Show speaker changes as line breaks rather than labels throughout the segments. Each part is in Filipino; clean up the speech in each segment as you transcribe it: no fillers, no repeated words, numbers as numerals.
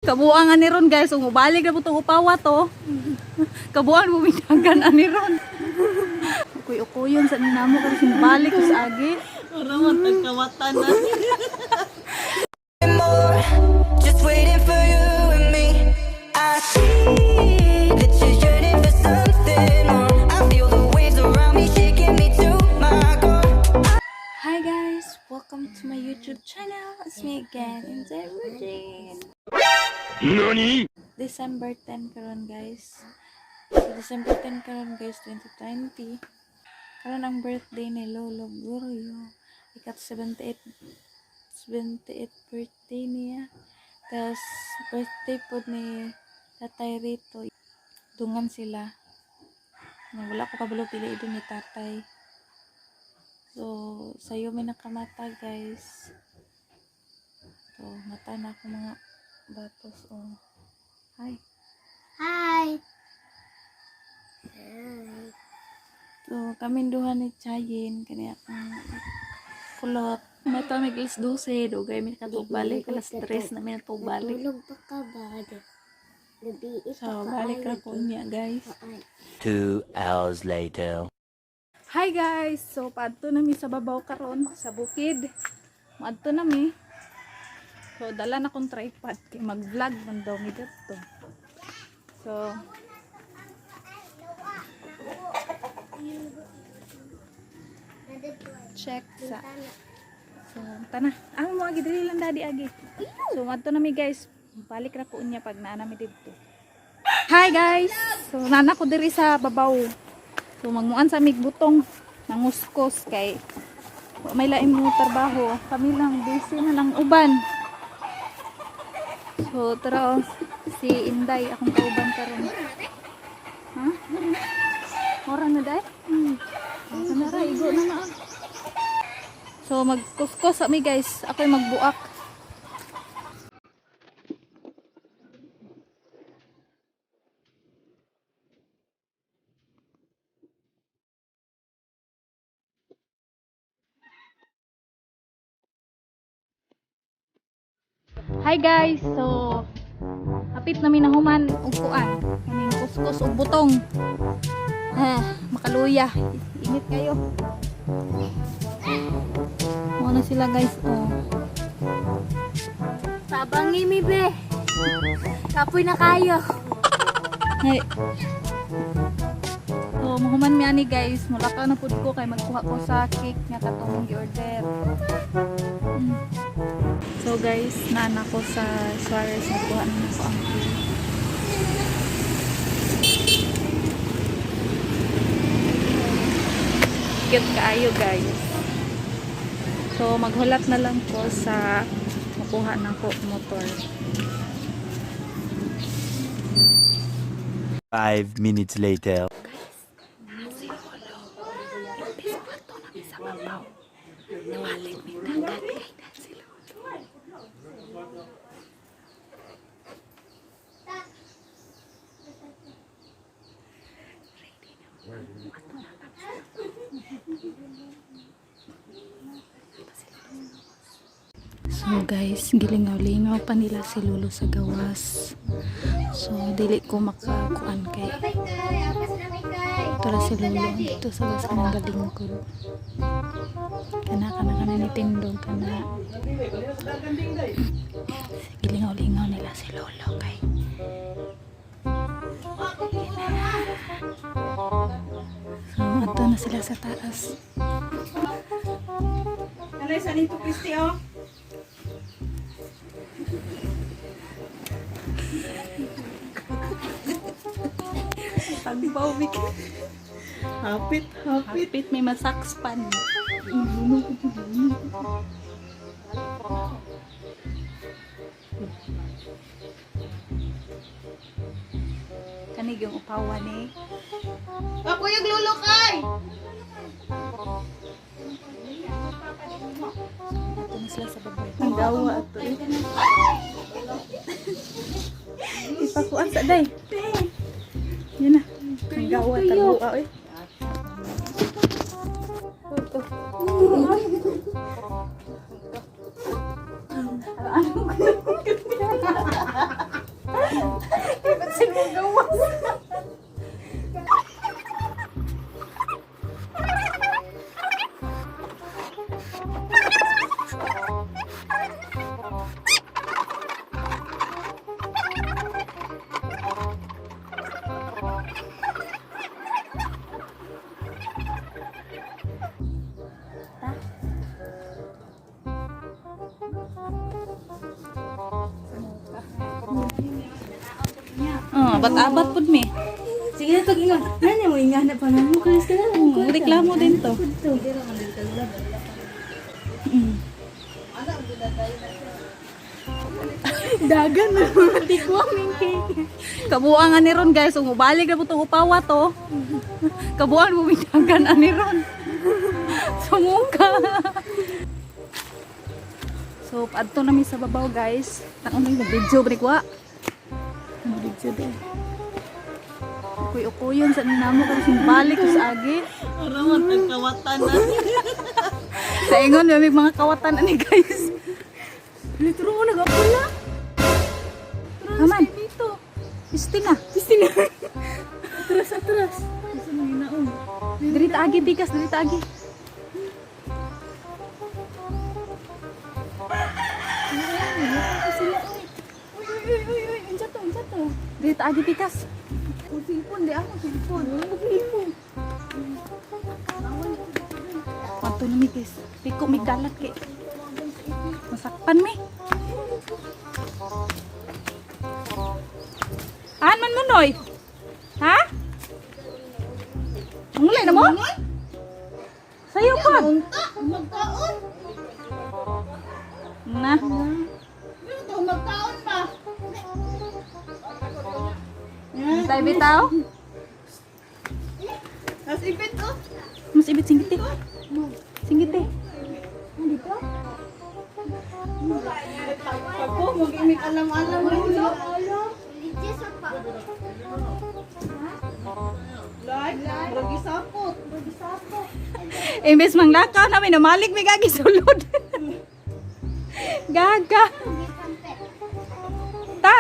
Kabuang ani ron guys, umubalik na po itong upawa to. Kabuang bumidagan ani ron. Ukuy-ukuyon sa ninamo kasi sinabalik ko sa agi.
Ramat nagkawatan na.
Just waiting for you and me. I see that you're yearning for something more. I feel the waves around me shaking me to my core.
Hi guys, welcome to my YouTube channel. It's me again, Inday Regine.
NANI?!
December 10 karon guys. So, December 10 karon guys, 2020. Karon ang birthday ni Lolo Gorio. Ikat 78 birthday niya. Tapos birthday po ni Tatay Rito. Dungan sila. Wala ko kabalo pili doon ni Tatay. So, sayo may nakamata guys. So, mata na ako mga batos. Oh. Hi.
Hi.
So, kami duha ni Chayin. Kanya akong kulot. Mata may alas 12. Dugay may katubalik. Alas 3 na may natubalik.
Tulog pa ka ba? Gabi ito
So, balik na po niya guys.
2 hours later.
Hi guys! So, paadto nami sa babaw karon sa bukid. Maadto nami. So, dala na kong tripod kay mag-vlog man daw mi dito. So, check sa. So, tana. Ang mo agi dili lang daddy agi. So, maadto nami guys. Balik ra ko unya pag naa nami dito. Hi guys! So, nana ko diri sa babaw. So magmuan sa amig butong nanguskos kay may lain mo trabaho. Kami lang busy na lang uban. So tara si Inday akong kauban karon. Ha? Ora na day? Kanara igo na na. So magkuskos ami guys. Ako'y magbuak. Hi guys, so hapit namin na human upuan. Kaming kuskus ug butong. Makaluya. Init kayo. Mo na sila guys, oh.
Tabangi mi be. Kapoy na kayo.
Hey. So mahuman mi ani guys, mulakaw na pud ko kay magkuha ko sa cake nga katong gi-order. So guys, nana ko sa Suarez, nakuha na ko ang cake. Cute kaayo guys. So maghulat na lang ko sa makuha na ko motor.
5 minutes later.
Nawalit may dagat kay si Lolo. So guys, gilingaw-lingaw pa nila si Lolo sa gawas. So dili ko makakuan kay tara si Lolo dito sa gawas ng galingkod. Kana ni tindog kana. Gilingaw-lingaw nila si Lolo kay. So ato na sila sa taas.
Alay sa nito Kristi oh.
Pagbaw wik.
Hapit.
Hapit may masakspan. Kanig yung upawan eh.
Ako yung lulukay.
Ito na sila sa babae.
Ang gawa ito eh.
Ipakuan sa day. Yan na. Ang gawa tabuwa eh. Ano Abat-abat pud mi.
Sige na, pag-ingat. Nanya mo, ingana pa nga mo. Kalis ka na.
Reklamo din to.
Dagan na. Tigwang yung cake.
Kabuangan ni Ron guys, umubalik na po itong upawa to. Kabuangan bumidagan ni Ron. Sumuka. So, adto namin sa babaw guys. Tanong na yung video, brikwa. Video din. Ukuy-ukuyon sa ninamo kasi balik ko sa agi.
Arawan ang kawatan na.
Sa ingon, may mga kawatan na ni guys.
Litro mo nag-apula.
Aman. Pistina.
Atras.
Dirita agi, bigas, dirita agi.
Uy, unsa to?
Dirita agi, bigas.
Silpon, di ako silpon.
Panto na mi guys. Piko mi galat kay. Masakpan mi. Man manoy. Ha? Mulai na mo? Sayo ko.
Magkaon.
Na.
Ito, magkaon pa.
Tay bitaw.
As ipit oh.
Mas ibit singgit eh. Singgit eh.
Ako, mag-imig alam-alam mo ito. Like, magisapot.
Imbes manglakaw namin namalik may gagi sulod. Gaga. Ta.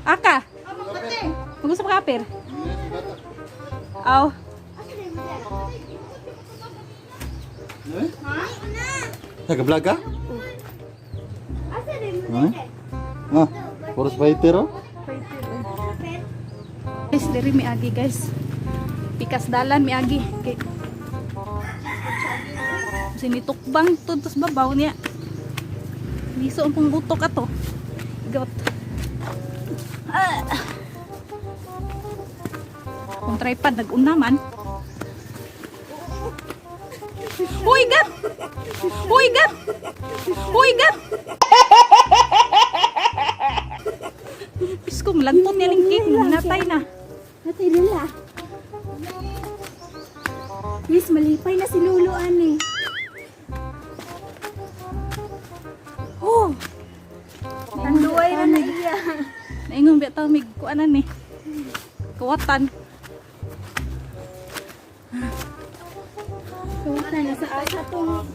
Aka. Mag-gusto pa kapir? Aw.
Nag-vlog ka? Ah, poros baitero?
Guys, diri mi agi guys. Pikas dalan mi agi. Kay sinitukbang tuntos babaw niya. Liso ang pong butok ato. Got. Kung tripod nag-unaman. Uy, gat! Uy, gat! Uy, gat! Pisko, malantot niya ng cake. Natay na.
Natay nila. Miss, malipay na si Lolo, ane.
Oh!
Tanduay na iya.
Naingon biya tao mig kuanan ni. Kawatan.
Kawatan na sa asa tong...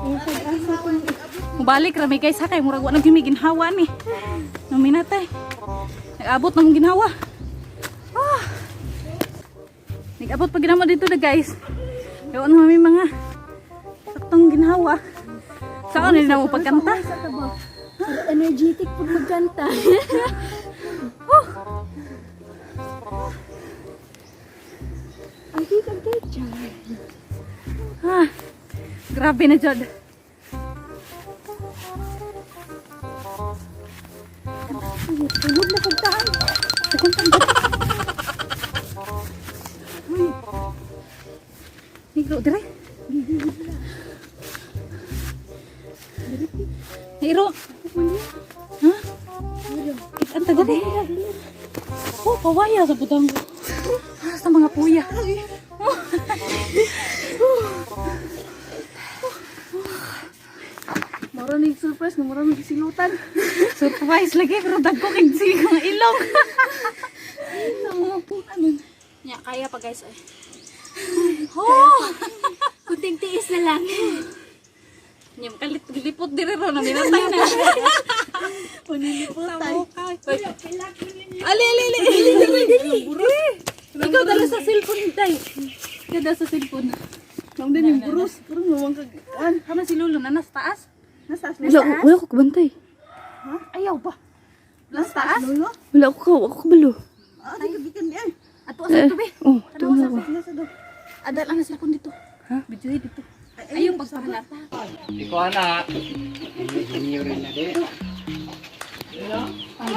Sa asa tong...
Mubalik rami guys ha kay murag wa na gyud mi ginhawa ni. Naminatay. Nag-abot na mong ginhawa. Ah. Nag-abot pa ginhawa dito na guys. Yaw na may mga saktong ginhawa. Saan na mo pagkanta?
Energetic pag magkanta. Ang kikagay dyan.
Ah. Grabe na jud.
Tulog na pagtaan.
Nigro dire. Nigro. Ha? Ang taga di. Oh, pawaya sa putang ko. Sa mga puya.
Maraming surprise na maraming silutan.
Surprise lagi pero dagko kay sigang ilong. Nya kaya pa guys ay. Oh!
Kunting tiis na lang.
Nyam kalit gilipot dire ro na minatay na.
Panilipot tayo.
Ali. Ikaw dala sa cellphone tay. Ikaw dala sa cellphone.
Nang din yung burus. Parang nawang kagaan.
Kama si Lolo na nasa taas.
Nasas na
Wala ko kabantay. Ha? Ayaw ba? Nasa taas?
Lolo?
Wala ako kabalo.
Ah, di kabikan di ay.
Ato asa to be.
Oh,
Ano sa
Nasa do.
adal ang cellphone dito. Ha? Video dito. Ayaw pagpahalata.
Ikaw anak, ini rin na di.
Happy.